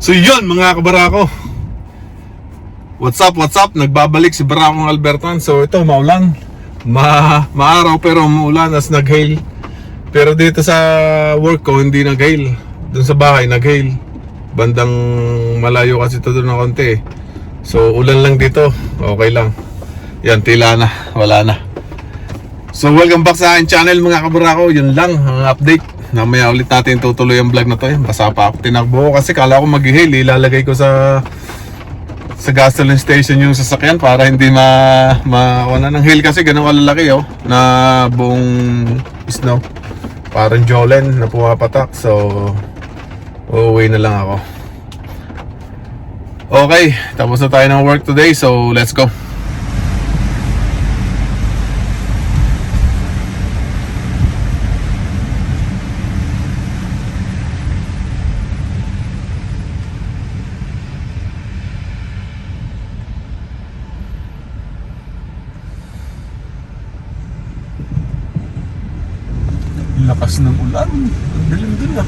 So yun mga kabarako, what's up? Nagbabalik si Barakong Albertan. So ito maulan, maaraw pero maulan as nag-hail. Pero dito sa work ko hindi nag-hail. Doon sa bahay nag-hail. Bandang malayo kasi ito doon na konti. So ulan lang dito, okay lang. Yan, tila na, wala na. So welcome back sa aking channel mga kabarako. Yun lang ang update. Namaya ulit natin tutuloy ang vlog na to. Basa pa ako tinakbo ko kasi kala ko mag-hail. Ilalagay ko sa gasoline station yung sasakyan para hindi wala ng hail kasi ganun kalalaki na buong snow. Parang Jolen na pumapatak. So uuwi na lang ako. Okay, tapos na tayo ng work today. So let's go. Lakas ng ulan. Dilim din na.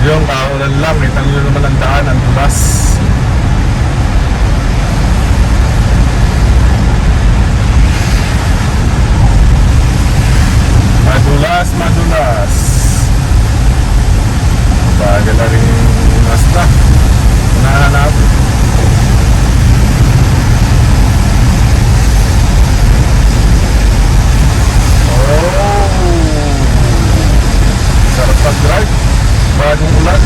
Yung kaulan lang, may tanong naman ang daan, ang dulas. Madulas. Bagal na rin nasta. Unahan natin. Sarap pag-drive. Bagong ulan.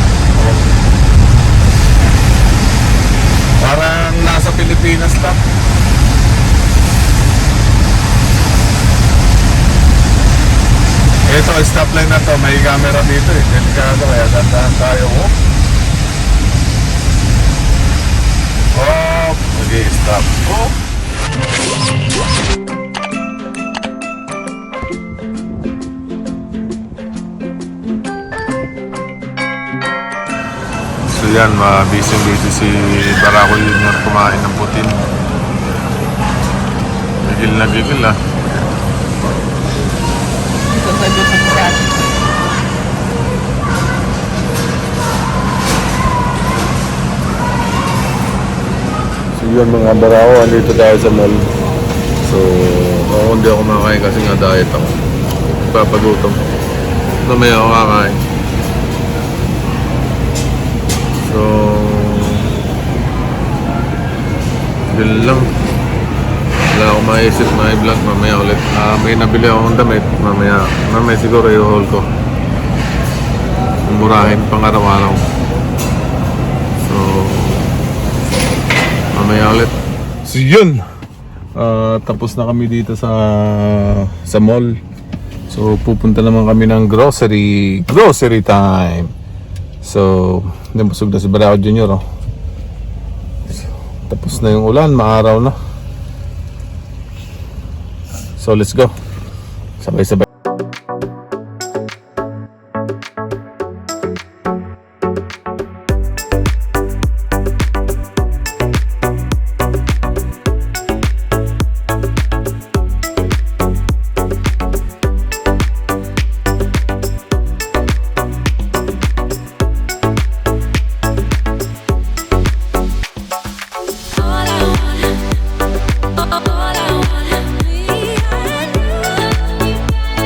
Parang nasa Pilipinas lang. Ito, stoplight na to. May camera dito eh. Delikado kaya dandahan tayo. Stop. So yan, busy si Barako Junior kumain ng putin. Gigil na gigil ah. So yun mga Barako, andito tayo sa mall. So ako hindi ako makakain kasi nga diet ako. Papagutom. Mamaya ako kakain. So yun lang. Wala akong maisip na i-vlog mamaya ulit. May nabili akong damit. Mamaya siguro i-haul ko. Murahin pang araw-araw. So mamaya ulit. So yun, tapos na kami dito sa mall. So pupunta naman kami ng grocery time. So busog na si Barako Junior Tapos na yung ulan, maaraw na. So let's go. Sabay-sabay. All I want, me and you.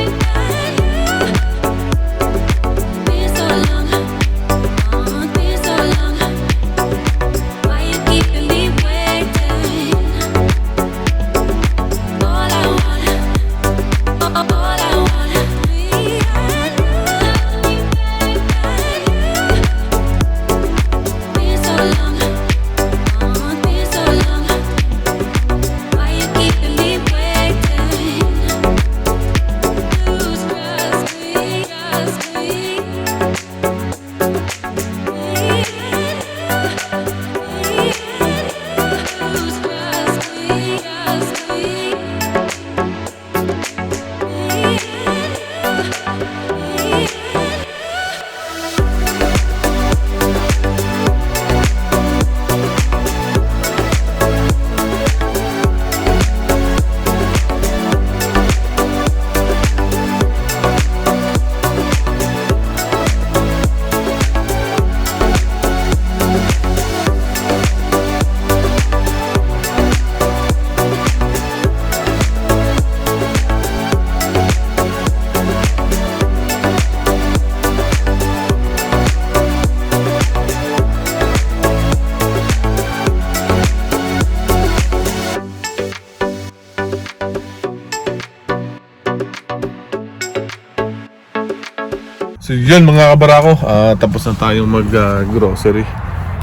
So yun mga kabarako, tapos na tayong mag-grocery.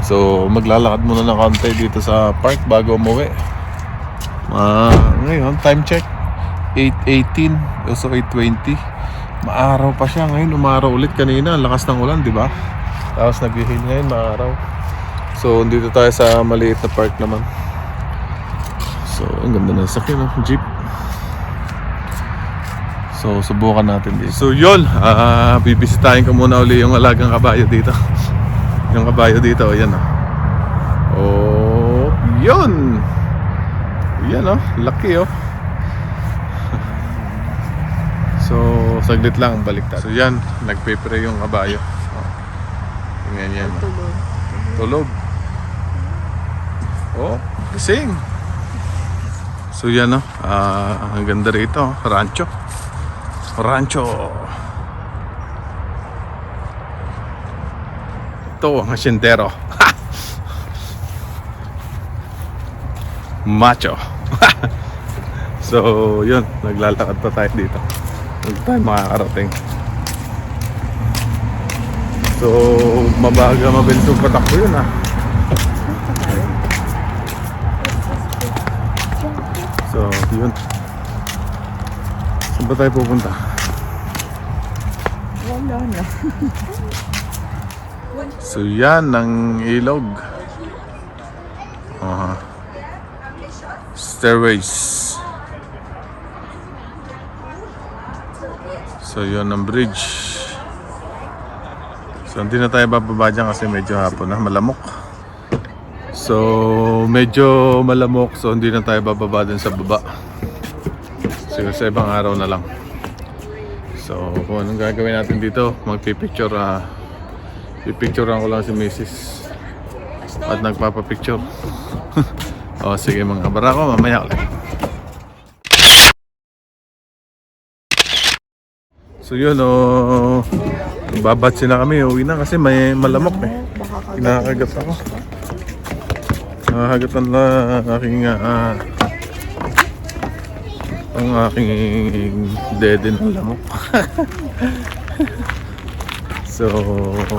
So maglalakad muna ng konti dito sa park bago umuwi. Ngayon, time check 8:18, also 8:20. Maaraw pa siya ngayon, umaraw ulit kanina, ang lakas ng ulan, di ba? Tapos nag-heal ngayon, maaraw. So dito tayo sa maliit na park naman. So ang ganda ng sakyan, jeep. So subukan natin dito. So yun, bibisitahin ko muna uli yung alagang kabayo dito. Yung kabayo dito, yan oh, yun. Yan laki So saglit lang, balik tayo. So yan, nagpe-pray yung kabayo. Tingnan yan. Tulog. Gising. So yan ang ganda rito, rancho. Ito ang asyentero. Macho. So yun, naglalakad pa tayo dito. Huwag tayo makakarating. So mabaga, mabilis yung patakbo yun So yun. Saan ba tayo pupunta? Wala na. So yan ang ilog. Stairways. So yun ang bridge. So hindi na tayo bababa dyan kasi medyo hapon na, malamok. So medyo malamok, so hindi na tayo bababa dun sa baba. Siguro sa ibang araw na lang. So kung anong gagawin natin dito, magpipicture. Pipicturean ko lang si Mrs. At nagpapapicture. Sige mga kabarako, mamaya ulit. So yun babatsi na kami, uwi na kasi may malamok Kinakagat ako. Nakakagatan na aking ang aking dede ng lamok. So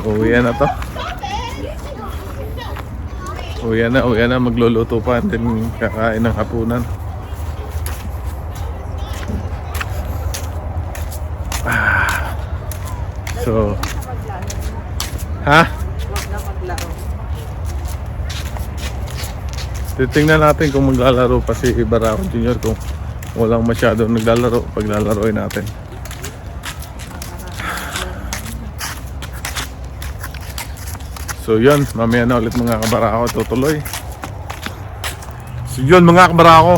uwi na to. Uwi na, magluluto pa and then kakain ng hapunan. So titingnan natin kung maglalaro pa si Barako Jr. Kung walang masyadong naglalaro, paglalaroin natin. So yun, mamaya na ulit mga kabarako, tutuloy. So yun mga kabarako,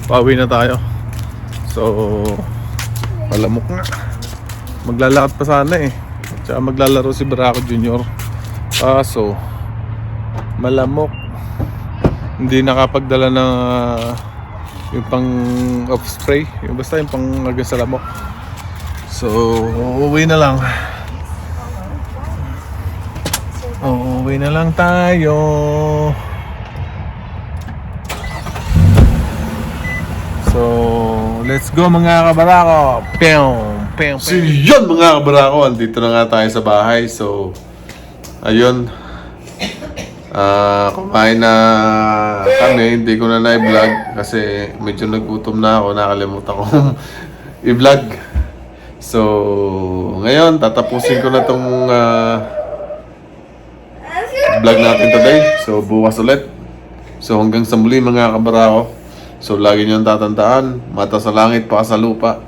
pauwi na tayo. So malamok nga. Maglalakad pa sana Tsaka maglalaro si Barako Jr. So malamok. Hindi nakapagdala ng yung pang off spray, yung basta yung pang agad sa lamok. So uuwi na lang. Uuwi na lang tayo. So let's go mga kabarako. So yun mga kabarako, andito na nga tayo sa bahay. So ayun, kumain na kami. Hindi ko na na-vlog kasi medyo nagutom na ako. Nakalimutan ko i-vlog. So ngayon tatapusin ko na tong vlog natin today. So bukas ulit. So hanggang sa muli mga kabarako. So lagi nyo tatandaan, mata sa langit, paa sa lupa.